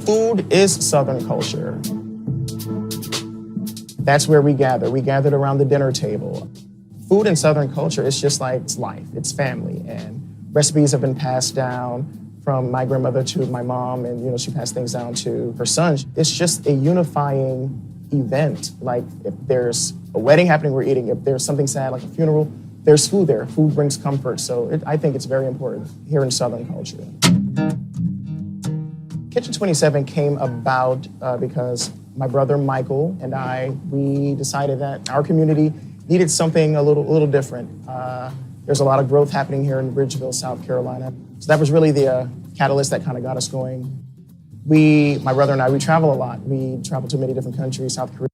Food is Southern culture. That's where we gather. We gathered around the dinner table. Food in Southern culture is just like it's life, it's family, and recipes have been passed down from my grandmother to my mom, and she passed things down to her son. It's just a unifying event. Like if there's a wedding happening, we're eating. If there's something sad like a funeral, there's food there. Food brings comfort. So I think it's very important here in Southern culture. Kitchen 27 came about because my brother Michael and we decided that our community needed something a little different. There's a lot of growth happening here in Bridgeville, South Carolina. So that was really the catalyst that kind of got us going. My brother and I, we travel a lot. We travel to many different countries, South Korea.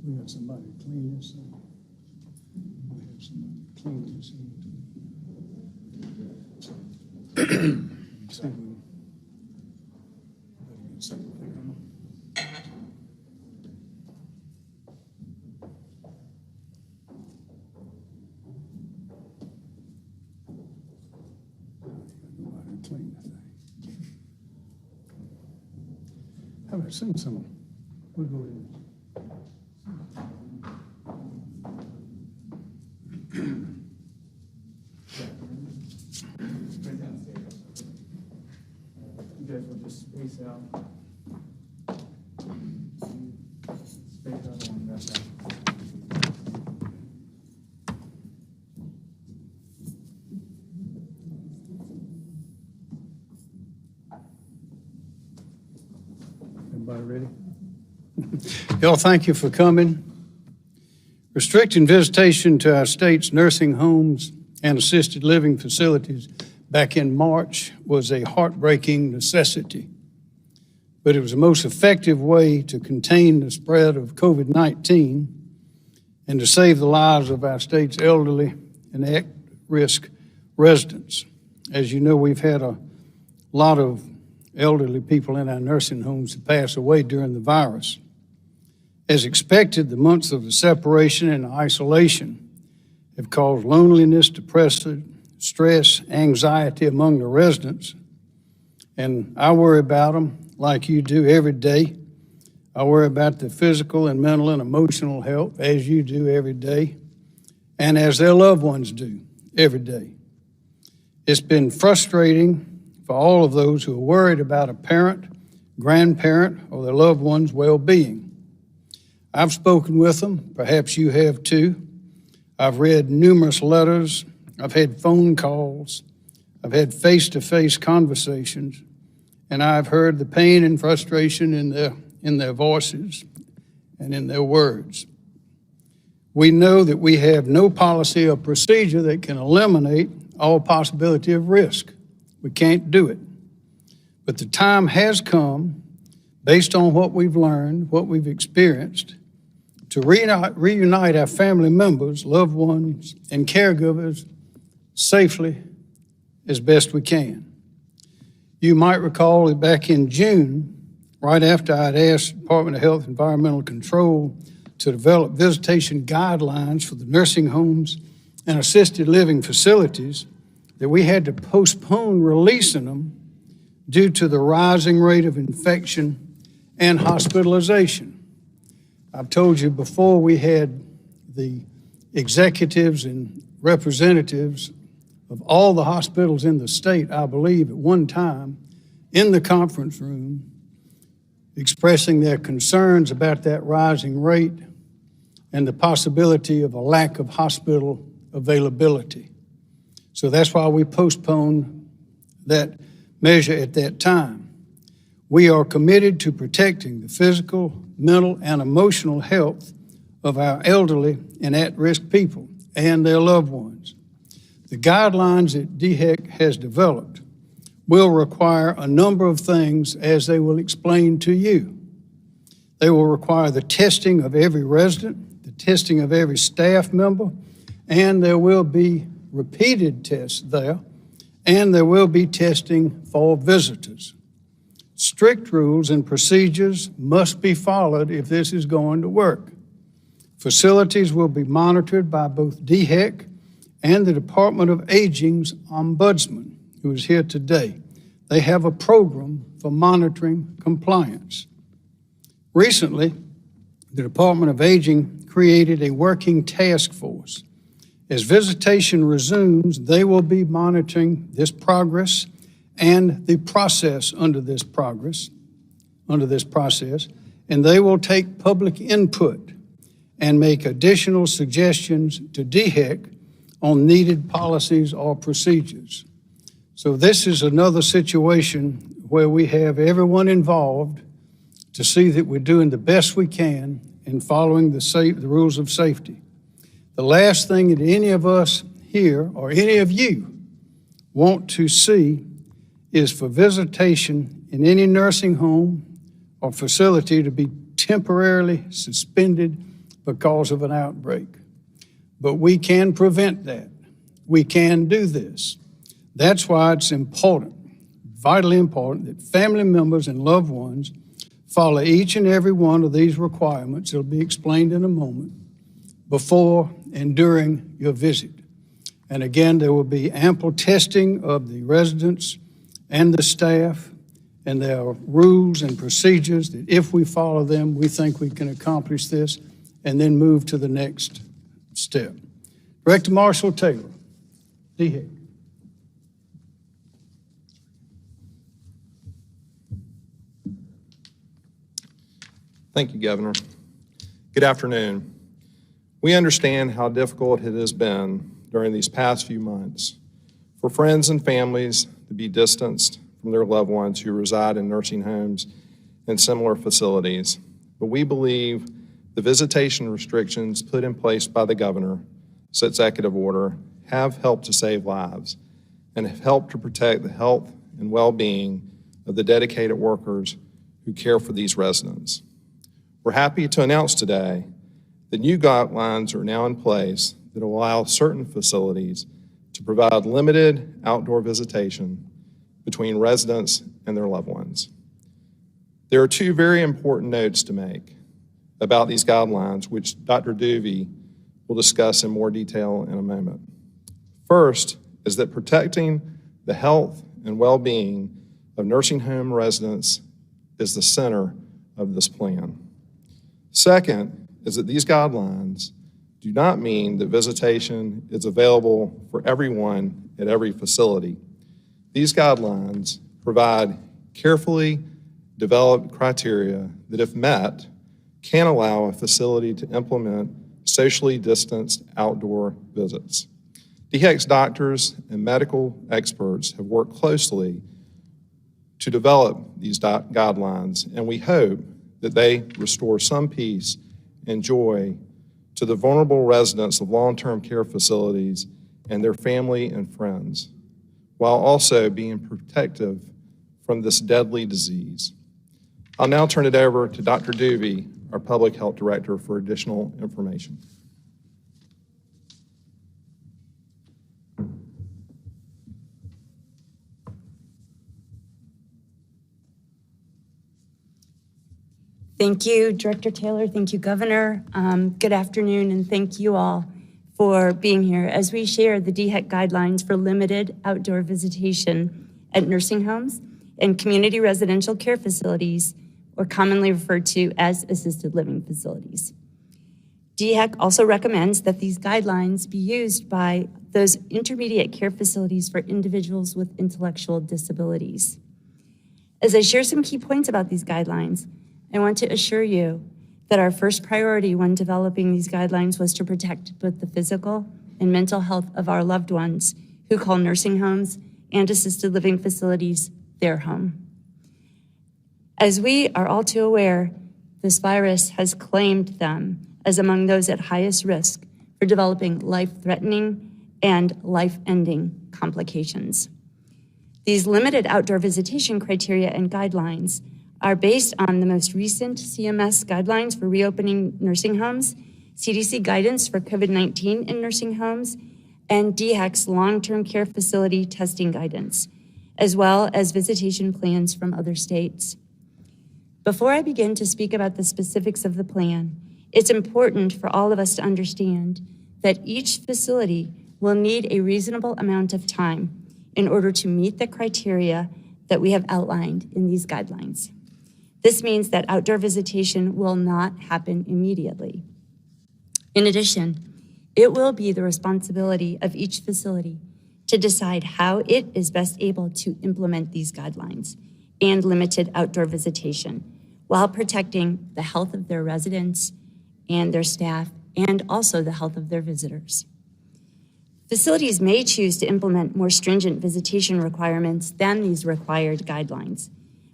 We got somebody to clean this thing. We have somebody to clean this thing. See if we can get something on. Nobody to clean the thing. How about sing some? We'll go in. You guys will just space out. Space out on that side. Everybody ready? Y'all, thank you for coming. Restricting visitation to our state's nursing homes and assisted living facilities back in March was a heartbreaking necessity, but it was the most effective way to contain the spread of COVID-19 and to save the lives of our state's elderly and at-risk residents. As you know, we've had a lot of elderly people in our nursing homes to pass away during the virus. As expected, the months of the separation and isolation have caused loneliness, depression, stress, anxiety among the residents. And I worry about them like you do every day. I worry about their physical and mental and emotional health as you do every day, and as their loved ones do every day. It's been frustrating for all of those who are worried about a parent, grandparent, or their loved one's well-being. I've spoken with them, perhaps you have too. I've read numerous letters, I've had phone calls, I've had face-to-face conversations, and I've heard the pain and frustration in their voices and in their words. We know that we have no policy or procedure that can eliminate all possibility of risk. We can't do it. But the time has come, based on what we've learned, what we've experienced, to reunite our family members, loved ones, and caregivers safely as best we can. You might recall that back in June, right after I'd asked the Department of Health and Environmental Control to develop visitation guidelines for the nursing homes and assisted living facilities, that we had to postpone releasing them due to the rising rate of infection and hospitalization. I've told you before, we had the executives and representatives of all the hospitals in the state, I believe, at one time in the conference room expressing their concerns about that rising rate and the possibility of a lack of hospital availability. So that's why we postponed that measure at that time. We are committed to protecting the physical, mental, and emotional health of our elderly and at-risk people and their loved ones. The guidelines that DHEC has developed will require a number of things, as they will explain to you. They will require the testing of every resident, the testing of every staff member, and there will be repeated tests there, and there will be testing for visitors. Strict rules and procedures must be followed if this is going to work. Facilities will be monitored by both DHEC and the Department of Aging's Ombudsman, who is here today. They have a program for monitoring compliance. Recently, the Department of Aging created a working task force. As visitation resumes, they will be monitoring this progress and the process under this process, and they will take public input and make additional suggestions to DHEC on needed policies or procedures. So this is another situation where we have everyone involved to see that we're doing the best we can in following the rules of safety. The last thing that any of us here or any of you want to see is for visitation in any nursing home or facility to be temporarily suspended because of an outbreak. But we can prevent that. We can do this. That's why it's important, vitally important, that family members and loved ones follow each and every one of these requirements. It'll be explained in a moment, before and during your visit. And again, there will be ample testing of the residents and the staff, and there are rules and procedures that if we follow them, we think we can accomplish this and then move to the next step. Director Marshall Taylor, DHEC. Thank you, Governor. Good afternoon. We understand how difficult it has been during these past few months for friends and families to be distanced from their loved ones who reside in nursing homes and similar facilities. But we believe the visitation restrictions put in place by the governor, executive order, have helped to save lives and have helped to protect the health and well-being of the dedicated workers who care for these residents. We're happy to announce today that new guidelines are now in place that allow certain facilities to provide limited outdoor visitation between residents and their loved ones. There are two very important notes to make about these guidelines, which Dr. Duvey will discuss in more detail in a moment. First is that protecting the health and well-being of nursing home residents is the center of this plan. Second is that these guidelines do not mean that visitation is available for everyone at every facility. These guidelines provide carefully developed criteria that, if met, can allow a facility to implement socially distanced outdoor visits. DHEC's doctors and medical experts have worked closely to develop these guidelines, and we hope that they restore some peace and joy to the vulnerable residents of long-term care facilities and their family and friends, while also being protective from this deadly disease. I'll now turn it over to Dr. Duvey, our Public Health Director, for additional information. Thank you, Director Taylor. Thank you, Governor. Good afternoon, and thank you all for being here as we share the DHEC guidelines for limited outdoor visitation at nursing homes and community residential care facilities, or commonly referred to as assisted living facilities. DHEC also recommends that these guidelines be used by those intermediate care facilities for individuals with intellectual disabilities. As I share some key points about these guidelines, I want to assure you that our first priority when developing these guidelines was to protect both the physical and mental health of our loved ones who call nursing homes and assisted living facilities their home. As we are all too aware, this virus has claimed them as among those at highest risk for developing life-threatening and life-ending complications. These limited outdoor visitation criteria and guidelines are based on the most recent CMS guidelines for reopening nursing homes, CDC guidance for COVID-19 in nursing homes, and DHEC's long-term care facility testing guidance, as well as visitation plans from other states. Before I begin to speak about the specifics of the plan, it's important for all of us to understand that each facility will need a reasonable amount of time in order to meet the criteria that we have outlined in these guidelines. This means that outdoor visitation will not happen immediately. In addition, it will be the responsibility of each facility to decide how it is best able to implement these guidelines and limited outdoor visitation while protecting the health of their residents and their staff, and also the health of their visitors. Facilities may choose to implement more stringent visitation requirements than these required guidelines,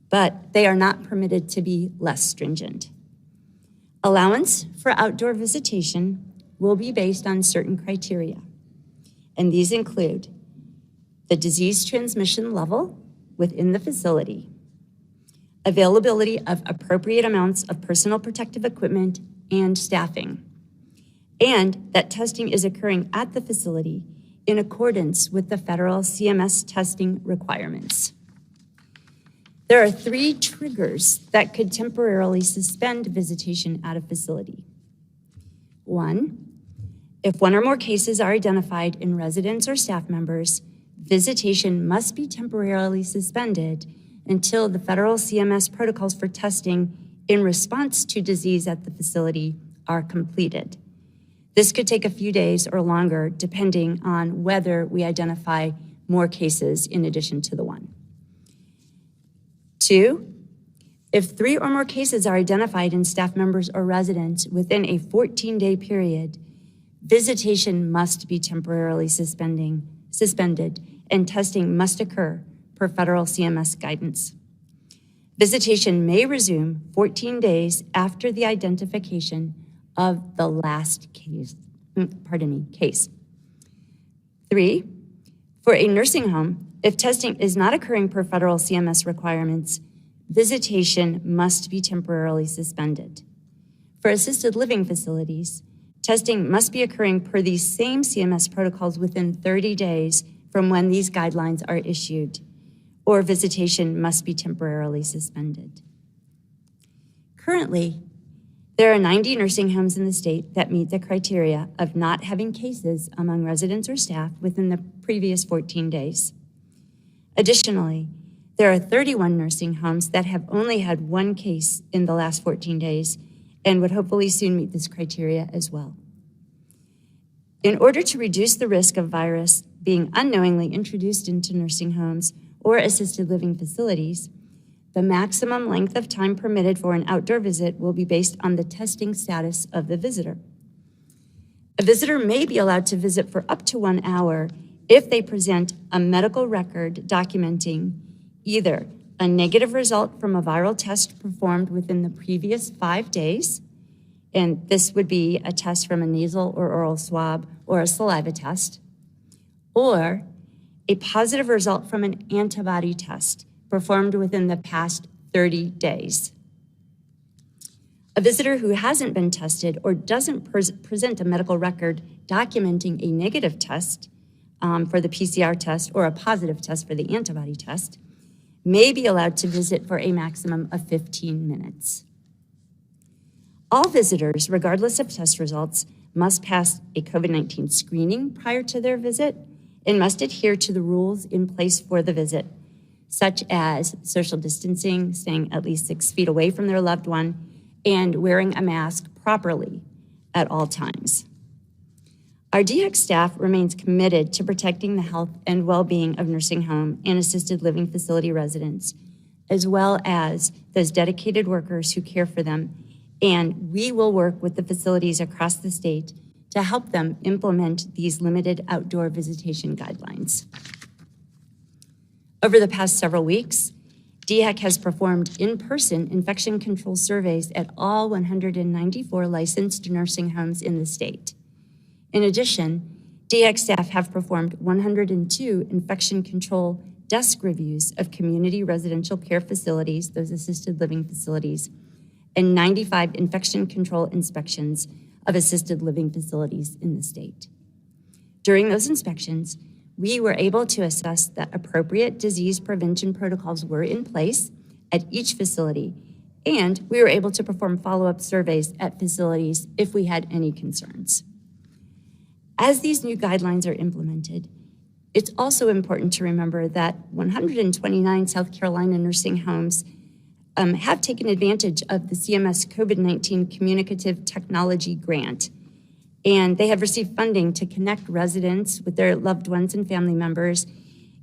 but they are not permitted to be less stringent. Allowance for outdoor visitation will be based on certain criteria, and these include the disease transmission level within the facility, availability of appropriate amounts of personal protective equipment and staffing, and that testing is occurring at the facility in accordance with the federal CMS testing requirements. There are 3 triggers that could temporarily suspend visitation at a facility. 1, if one or more cases are identified in residents or staff members, visitation must be temporarily suspended until the federal CMS protocols for testing in response to disease at the facility are completed. This could take a few days or longer, depending on whether we identify more cases in addition to the 1. 2, if 3 or more cases are identified in staff members or residents within a 14-day period, visitation must be temporarily suspended, and testing must occur per federal CMS guidance. Visitation may resume 14 days after the identification of the last case. 3, for a nursing home, if testing is not occurring per federal CMS requirements, visitation must be temporarily suspended. For assisted living facilities, testing must be occurring per these same CMS protocols within 30 days from when these guidelines are issued, or visitation must be temporarily suspended. Currently, there are 90 nursing homes in the state that meet the criteria of not having cases among residents or staff within the previous 14 days. Additionally, there are 31 nursing homes that have only had 1 case in the last 14 days and would hopefully soon meet this criteria as well. In order to reduce the risk of virus being unknowingly introduced into nursing homes or assisted living facilities, the maximum length of time permitted for an outdoor visit will be based on the testing status of the visitor. A visitor may be allowed to visit for up to 1 hour if they present a medical record documenting either a negative result from a viral test performed within the previous 5 days, and this would be a test from a nasal or oral swab or a saliva test, or a positive result from an antibody test performed within the past 30 days. A visitor who hasn't been tested or doesn't present a medical record documenting a negative test for the PCR test or a positive test for the antibody test may be allowed to visit for a maximum of 15 minutes. All visitors, regardless of test results, must pass a COVID-19 screening prior to their visit and must adhere to the rules in place for the visit, such as social distancing, staying at least 6 feet away from their loved one, and wearing a mask properly at all times. Our DHEC staff remains committed to protecting the health and well-being of nursing home and assisted living facility residents, as well as those dedicated workers who care for them, and we will work with the facilities across the state to help them implement these limited outdoor visitation guidelines. Over the past several weeks, DHEC has performed in-person infection control surveys at all 194 licensed nursing homes in the state. In addition, DHEC staff have performed 102 infection control desk reviews of community residential care facilities, those assisted living facilities, and 95 infection control inspections of assisted living facilities in the state. During those inspections, we were able to assess that appropriate disease prevention protocols were in place at each facility, and we were able to perform follow-up surveys at facilities if we had any concerns. As these new guidelines are implemented, it's also important to remember that 129 South Carolina nursing homes have taken advantage of the CMS COVID-19 Communicative Technology Grant, and they have received funding to connect residents with their loved ones and family members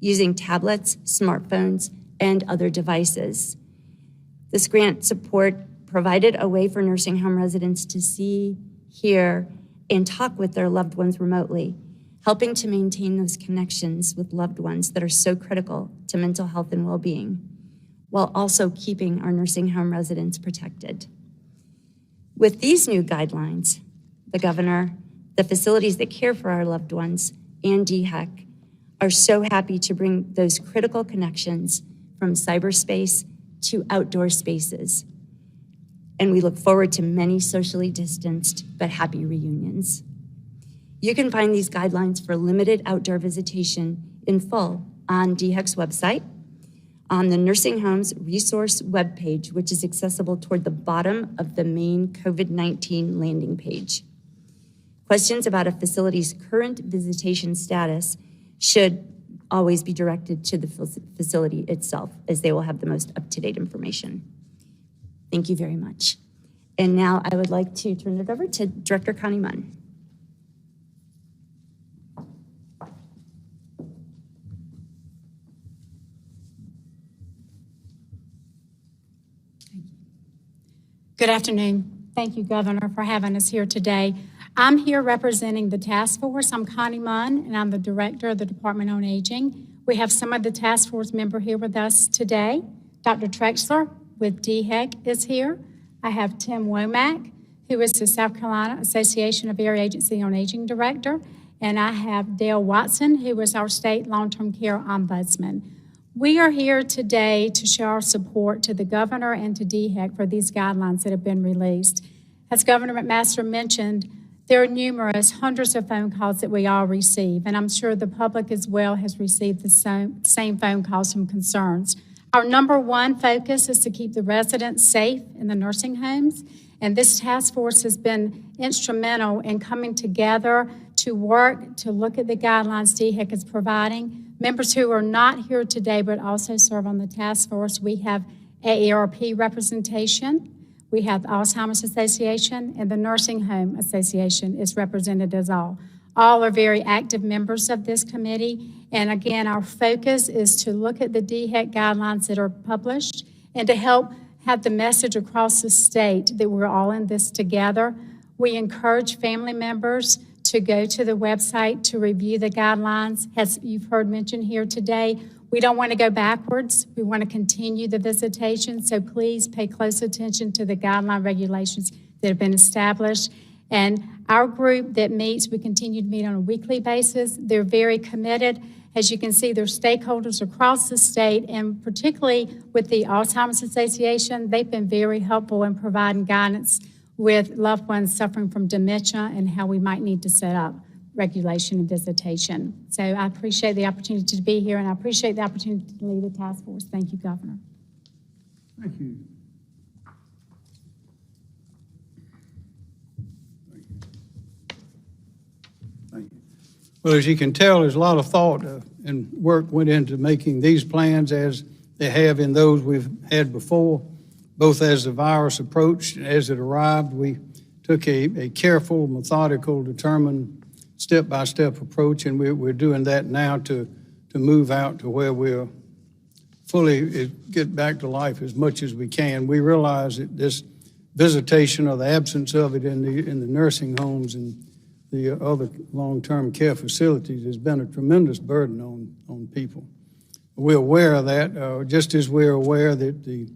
using tablets, smartphones, and other devices. This grant support provided a way for nursing home residents to see, hear, and talk with their loved ones remotely, helping to maintain those connections with loved ones that are so critical to mental health and well-being, while also keeping our nursing home residents protected. With these new guidelines, the governor, the facilities that care for our loved ones, and DHEC are so happy to bring those critical connections from cyberspace to outdoor spaces. And we look forward to many socially distanced but happy reunions. You can find these guidelines for limited outdoor visitation in full on DHEC's website, on the nursing homes resource webpage, which is accessible toward the bottom of the main COVID-19 landing page. Questions about a facility's current visitation status should always be directed to the facility itself, as they will have the most up-to-date information. Thank you very much. And now I would like to turn it over to Director Connie Munn. Good afternoon. Thank you, Governor, for having us here today. I'm here representing the task force. I'm Connie Munn, and I'm the director of the Department on Aging. We have some of the task force member here with us today. Dr. Trexler with DHEC is here. I have Tim Womack, who is the South Carolina Association of Area Agency on Aging Director, and I have Dale Watson, who is our state long-term care ombudsman. We are here today to show our support to the governor and to DHEC for these guidelines that have been released. As Governor McMaster mentioned, there are numerous, hundreds of phone calls that we all receive, and I'm sure the public as well has received the same phone calls from concerns. Our number one focus is to keep the residents safe in the nursing homes, and this task force has been instrumental in coming together to work to look at the guidelines DHEC is providing. Members who are not here today but also serve on the task force, we have AARP representation, we have the Alzheimer's Association, and the Nursing Home Association is represented as all. All are very active members of this committee, and again, our focus is to look at the DHEC guidelines that are published and to help have the message across the state that we're all in this together. We encourage family members to go to the website to review the guidelines. As you've heard mentioned here today, we don't want to go backwards. We want to continue the visitation, so please pay close attention to the guideline regulations that have been established. And our group that meets, we continue to meet on a weekly basis. They're very committed. As you can see, they're stakeholders across the state, and particularly with the Alzheimer's Association, they've been very helpful in providing guidance with loved ones suffering from dementia and how we might need to set up regulation and visitation. So I appreciate the opportunity to be here, and I appreciate the opportunity to lead the task force. Thank you, Governor. Thank you. Thank you. Well, as you can tell, there's a lot of thought and work went into making these plans as they have in those we've had before. Both as the virus approached and as it arrived, we took a careful, methodical, determined, step-by-step approach, and we're doing that now to move out to where we'll fully get back to life as much as we can. We realize that this visitation or the absence of it in the nursing homes and the other long-term care facilities has been a tremendous burden on people. We're aware of that, just as we're aware that the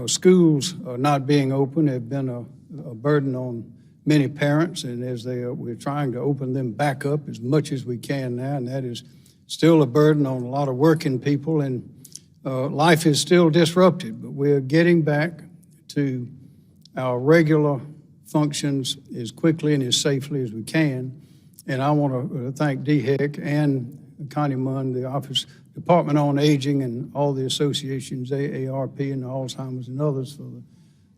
schools not being open have been a burden on many parents, and as we're trying to open them back up as much as we can now, and that is still a burden on a lot of working people, and life is still disrupted, but we're getting back to our regular functions as quickly and as safely as we can. And I want to thank DHEC and Connie Munn, the Department on Aging, and all the associations, AARP and Alzheimer's and others, for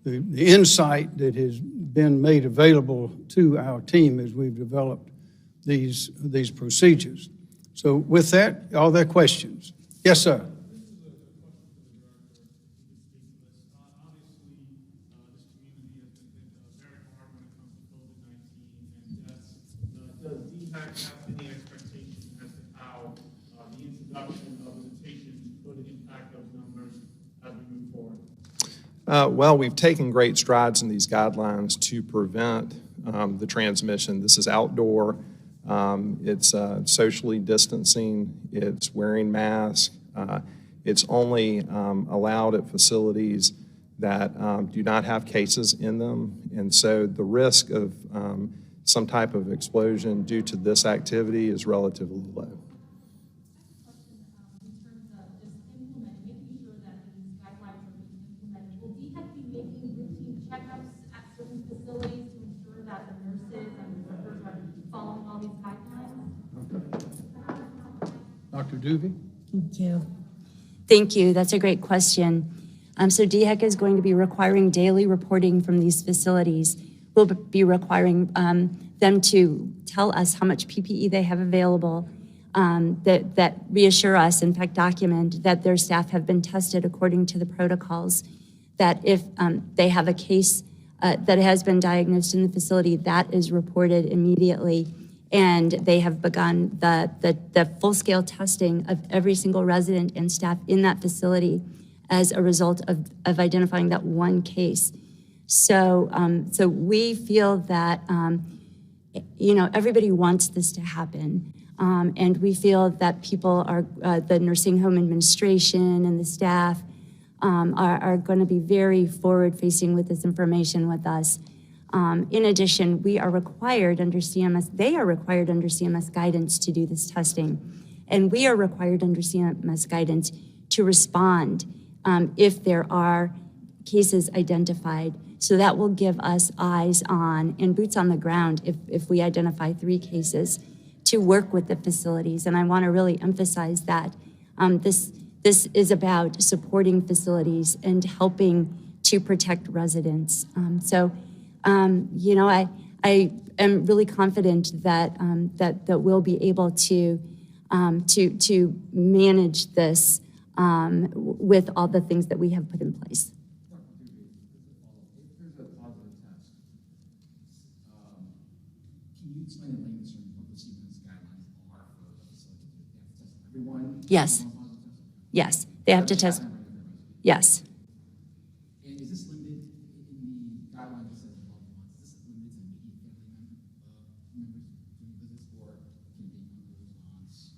the insight that has been made available to our team as we've developed these procedures. So with that, are there questions? Yes, sir. Well, we've taken great strides in these guidelines to prevent the transmission. This is outdoor. It's socially distancing. It's wearing masks. It's only allowed at facilities that do not have cases in them. And so the risk of some type of explosion due to this activity is relatively low. Checkups at certain facilities to ensure that the nurses and the workers are following all these Dr. Duvey. Thank you. Thank you. That's a great question. So DHEC is going to be requiring daily reporting from these facilities. We'll be requiring them to tell us how much PPE they have available, that reassure us, in fact, document that their staff have been tested according to the protocols, that if they have a case that has been diagnosed in the facility, that is reported immediately. And they have begun the full-scale testing of every single resident and staff in that facility as a result of identifying that one case. So we feel that, everybody wants this to happen. And we feel that people are, the nursing home administration and the staff are going to be very forward-facing with this information with us. In addition, we are required under CMS, they are required under CMS guidance to do this testing. And we are required under CMS guidance to respond if there are cases identified. So that will give us eyes on and boots on the ground if we identify 3 cases to work with the facilities. And I want to really emphasize that this is about supporting facilities and helping to protect residents. I am really confident that we'll be able to manage this with all the things that we have put in place. If there's a positive test, can you explain in layman's terms what the CMS guidelines are for the facility? They have to test everyone? Yes. Yes, they have to test. Yes. And is this limited in the guidelines that says 12 months? Is this limited to immediate family members doing visits, or can it be months?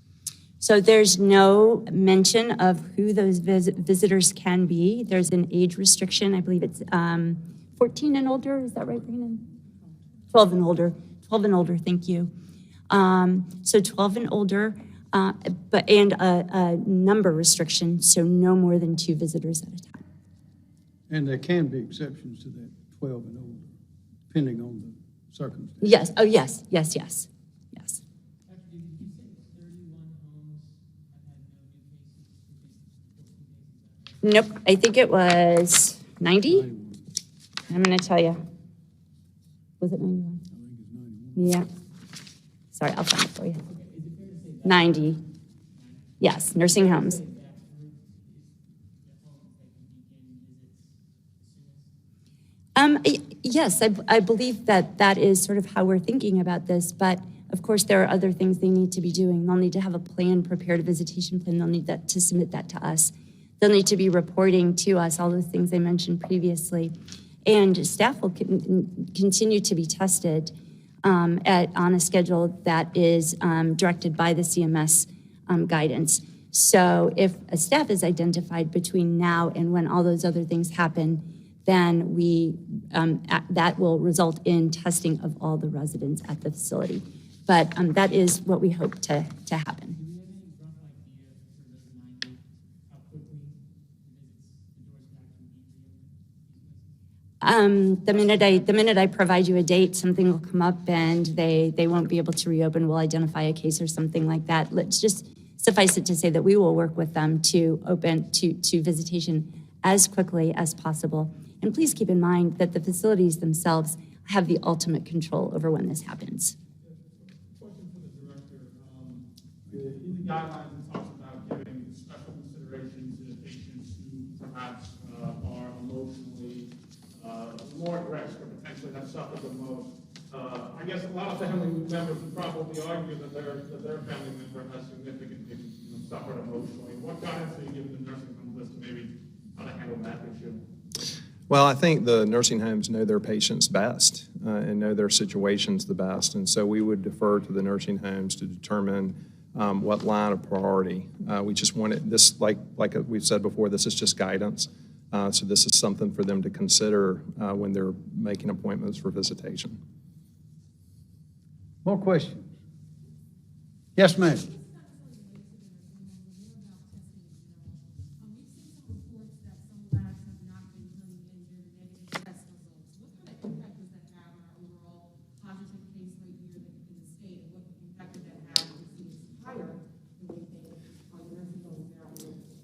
So there's no mention of who those visitors can be. There's an age restriction. I believe it's 14 and older. Is that right, Brandon? 12 and older. 12 and older, thank you. So 12 and older, and a number restriction, so no more than 2 visitors at a time. And there can be exceptions to that 12 and older, depending on the circumstances. Yes, oh, yes. Actually, did you say 31 homes have had no new cases? Nope, I think it was 90. I'm going to tell you. Was it 91? Yeah. Sorry, I'll find it for you. 90. Yes, nursing homes. Yes, I believe that is sort of how we're thinking about this, but of course there are other things they need to be doing. They'll need to have a plan prepared, a visitation plan. They'll need to submit that to us. They'll need to be reporting to us all those things I mentioned previously. And staff will continue to be tested on a schedule that is directed by the CMS guidance. So if a staff is identified between now and when all those other things happen, then that will result in testing of all the residents at the facility. But that is what we hope to happen. Do we have any rough idea for those 90, how quickly the doors can actually be reopened? The minute I provide you a date, something will come up and they won't be able to reopen. We'll identify a case or something like that. Let's just suffice it to say that we will work with them to open to visitation as quickly as possible. And please keep in mind that the facilities themselves have the ultimate control over when this happens. Question for the director. In the guidelines, it talks about giving special consideration to the patients who perhaps are emotionally more at risk or potentially have suffered the most. I guess a lot of family members would probably argue that their family member has significantly suffered emotionally. What guidance are you giving the nursing home list to maybe how to handle that issue? Well, I think the nursing homes know their patients best and know their situations the best. And so we would defer to the nursing homes to determine what line of priority. We just want it, this, like we've said before, this is just guidance. So this is something for them to consider when they're making appointments for visitation. More questions? Yes, ma'am.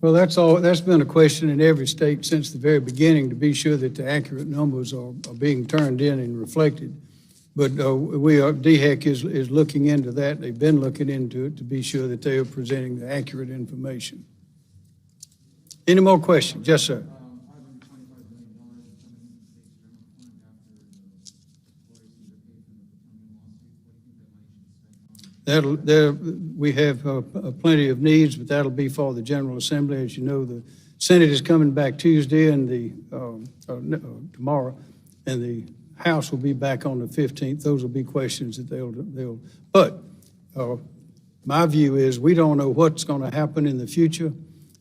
Well, that's been a question in every state since the very beginning, to be sure that the accurate numbers are being turned in and reflected. But DHEC is looking into that. They've been looking into it to be sure that they are presenting the accurate information. Any more questions? Yes, sir. We have plenty of needs, but that'll be for the General Assembly. As you know, the Senate is coming back Tuesday and tomorrow, and the House will be back on the 15th. Those will be questions that they'll. But my view is we don't know what's going to happen in the future.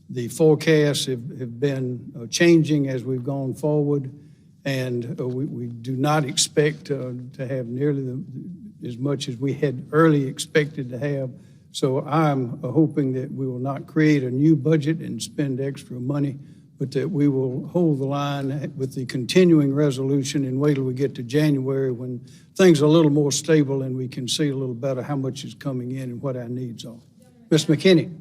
The forecasts have been changing as we've gone forward, and we do not expect to have nearly as much as we had early expected to have. So I'm hoping that we will not create a new budget and spend extra money, but that we will hold the line with the continuing resolution and wait till we get to January when things are a little more stable and we can see a little better how much is coming in and what our needs are. Ms. McKinney.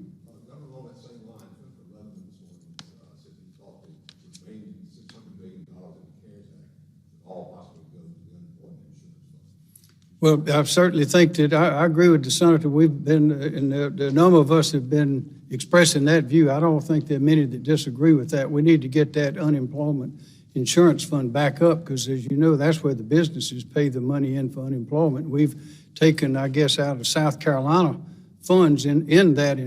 Well, I certainly think that I agree with the senator. We've been, and the number of us have been expressing that view. I don't think there are many that disagree with that. We need to get that unemployment insurance fund back up because, as you know, that's where the businesses pay the money in for unemployment. We've taken, I guess, out of South Carolina funds in that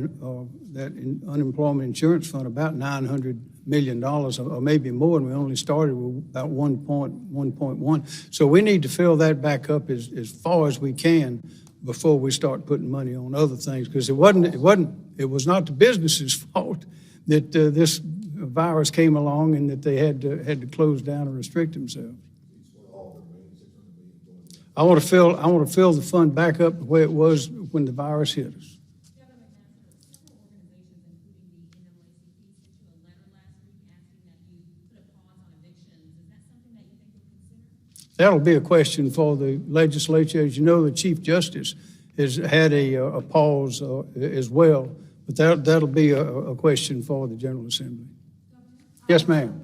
unemployment insurance fund about $900 million or maybe more, and we only started with about 1.1. So we need to fill that back up as far as we can before we start putting money on other things, because it was not the business's fault that this virus came along and that they had to close down and restrict themselves. I want to fill the fund back up the way it was when the virus hit us. That'll be a question for the legislature. As you know, the Chief Justice has had a pause as well, but that'll be a question for the General Assembly. Yes, ma'am.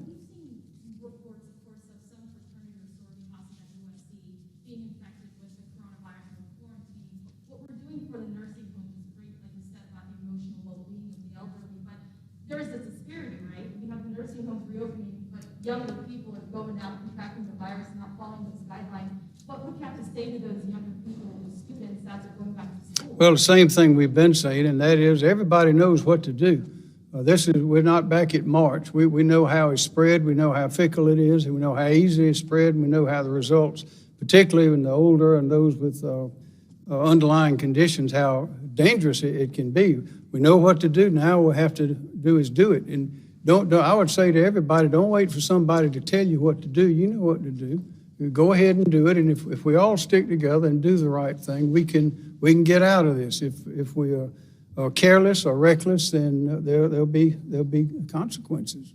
There is a disparity, right? We have the nursing homes reopening, but younger people are going out contracting the virus, not following those guidelines. What would you have to say to those younger people, the students that are going back to school? Well, the same thing we've been saying, and that is everybody knows what to do. We're not back at March. We know how it's spread. We know how fickle it is. And we know how easy it's spread. And we know how the results, particularly in the older and those with underlying conditions, how dangerous it can be. We know what to do. Now what we have to do is do it. And I would say to everybody, don't wait for somebody to tell you what to do. You know what to do. You go ahead and do it. And if we all stick together and do the right thing, we can get out of this. If we are careless or reckless, then there'll be consequences.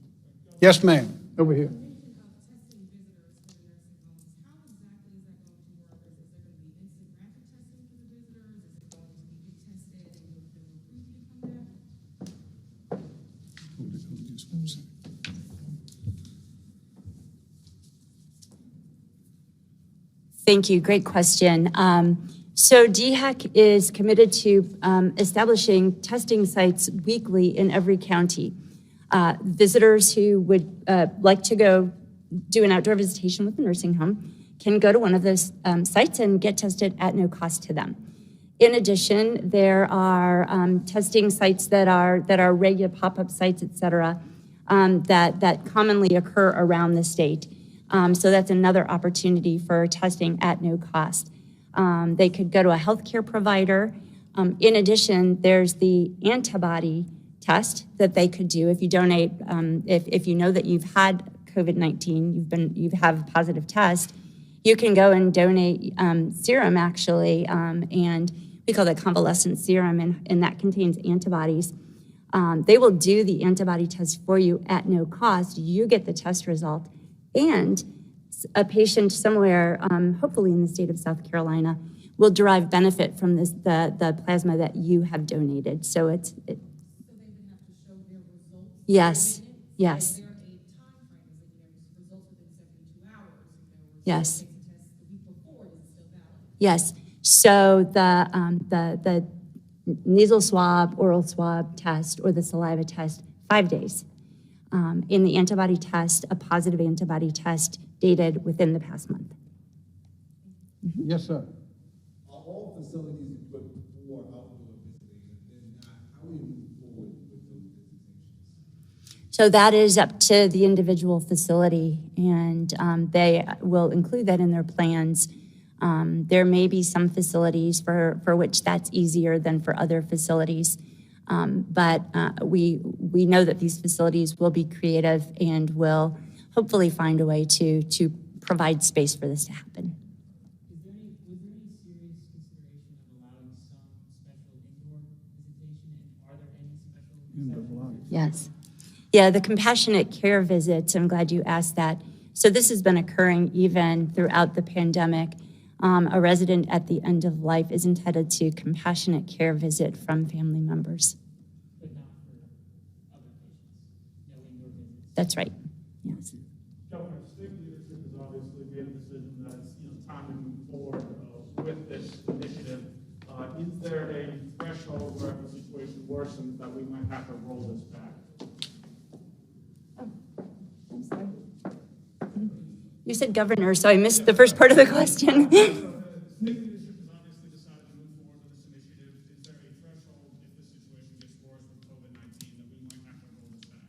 Yes, ma'am. Over here. Thank you. Great question. So DHEC is committed to establishing testing sites weekly in every county. Visitors who would like to go do an outdoor visitation with a nursing home can go to one of those sites and get tested at no cost to them. In addition, there are testing sites that are regular pop-up sites, et cetera, that commonly occur around the state. So that's another opportunity for testing at no cost. They could go to a healthcare provider. In addition, there's the antibody test that they could do if you donate. If you know that you've had COVID-19, you have a positive test, you can go and donate serum actually, and we call that convalescent serum, and that contains antibodies. They will do the antibody test for you at no cost. You get the test result, and a patient somewhere, hopefully in the state of South Carolina, will derive benefit from the plasma that you have donated. So So they would have to show their results Yes, yes, Is there a time frame? Is it, results within 72 hours? yes. Takes a test the week before, is it still valid? Yes. So the nasal swab, oral swab test, or the saliva test, 5 days. In the antibody test, a positive antibody test dated within the past month. Yes, sir. Are all facilities equipped for outdoor visiting? And then how will you move forward with those visitations? So that is up to the individual facility, and they will include that in their plans. There may be some facilities for which that's easier than for other facilities. But we know that these facilities will be creative and will hopefully find a way to provide space for this to happen. Was there any serious consideration of allowing some special indoor visitation, and are there any special exceptions? Yes. Yeah, the compassionate care visits, I'm glad you asked that. So this has been occurring even throughout the pandemic. A resident at the end of life is entitled to compassionate care visit from family members. But not for other patients, no indoor visits? That's right, yes. Governor, state leadership has obviously made a decision that it's time to move forward with this initiative. Is there a threshold where if the situation worsens that we might have to roll this back? I'm sorry. You said governor, so I missed the first part of the question. State leadership has obviously decided to move forward with this initiative. Is there a threshold if the situation gets worse with COVID-19 that we might have to roll this back?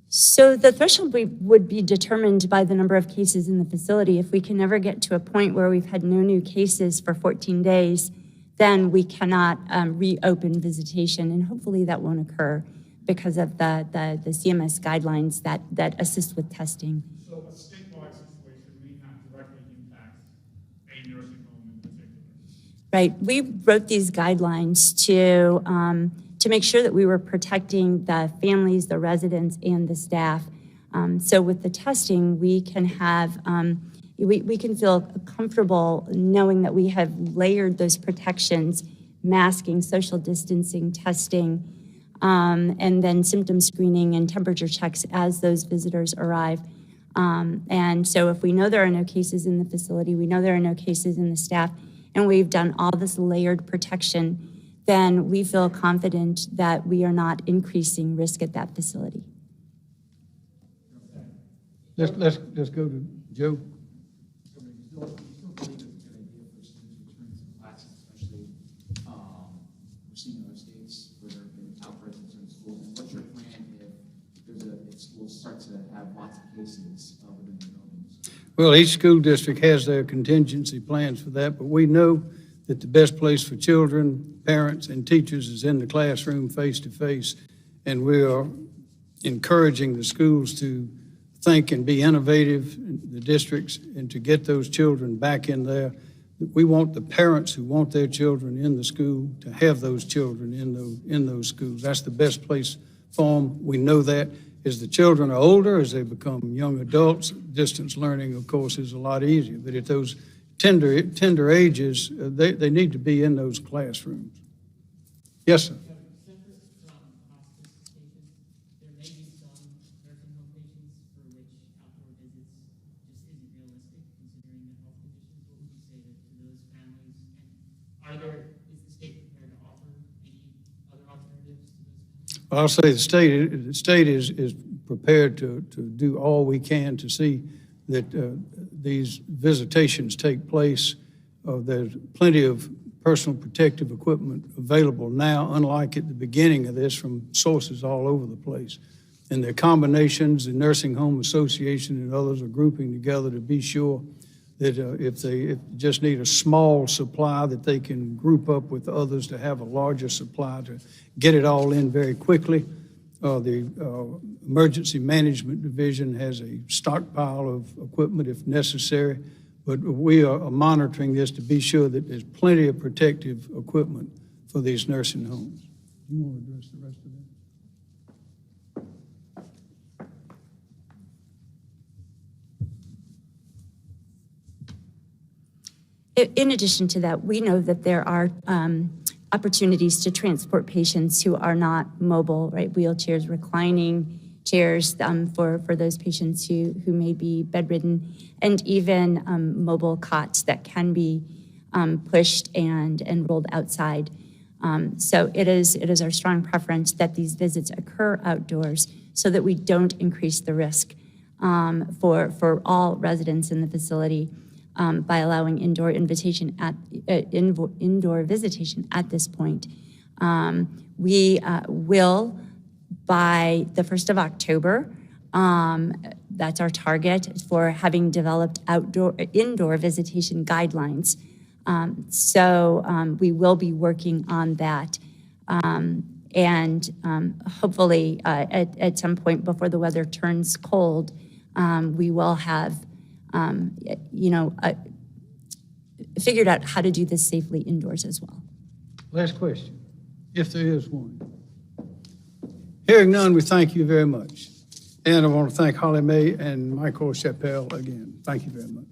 So the threshold would be determined by the number of cases in the facility. If we can never get to a point where we've had no new cases for 14 days, then we cannot reopen visitation, and hopefully that won't occur because of the CMS guidelines that assist with testing. So a statewide situation may not directly impact a nursing home in particular. Right. We wrote these guidelines to make sure that we were protecting the families, the residents, and the staff. So with the testing, we can have we can feel comfortable knowing that we have layered those protections, masking, social distancing, testing, and then symptom screening and temperature checks as those visitors arrive. And so if we know there are no cases in the facility, we know there are no cases in the staff, and we've done all this layered protection, then we feel confident that we are not increasing risk at that facility. Let's go to Joe. You still believe it's a good idea for students to return to classes, especially we're seeing in other states where there have been outbreaks in certain schools. And what's your plan if schools start to have lots of cases within their buildings? Well, each school district has their contingency plans for that, but we know that the best place for children, parents, and teachers is in the classroom face-to-face, and we are encouraging the schools to think and be innovative, the districts, and to get those children back in there. We want the parents who want their children in the school to have those children in those schools. That's the best place for them. We know that. As the children are older, as they become young adults, distance learning, of course, is a lot easier. But at those tender ages, they need to be in those classrooms. Yes, sir. Separate from hospice patients, there may be some nursing home patients for which outdoor visits just isn't realistic considering their health conditions. What would you say to those families? And is the state prepared to offer any other alternatives to those families? I'll say the state is prepared to do all we can to see that these visitations take place. There's plenty of personal protective equipment available now, unlike at the beginning of this, from sources all over the place. And the combinations, the Nursing Home Association and others are grouping together to be sure that if they just need a small supply, that they can group up with others to have a larger supply to get it all in very quickly. The Emergency Management Division has a stockpile of equipment if necessary, but we are monitoring this to be sure that there's plenty of protective equipment for these nursing homes. Do you want to address the rest of that? In addition to that, we know that there are opportunities to transport patients who are not mobile, right? Wheelchairs, reclining chairs for those patients who may be bedridden, and even mobile cots that can be pushed and rolled outside. So it is our strong preference that these visits occur outdoors so that we don't increase the risk for all residents in the facility by allowing indoor visitation at this point. We will, by the 1st of October, that's our target for having developed indoor visitation guidelines. So we will be working on that. And hopefully at some point before the weather turns cold, we will have, figured out how to do this safely indoors as well. Last question, if there is one. Hearing none, we thank you very much. And I want to thank Holly May and Michael Chappelle again. Thank you very much.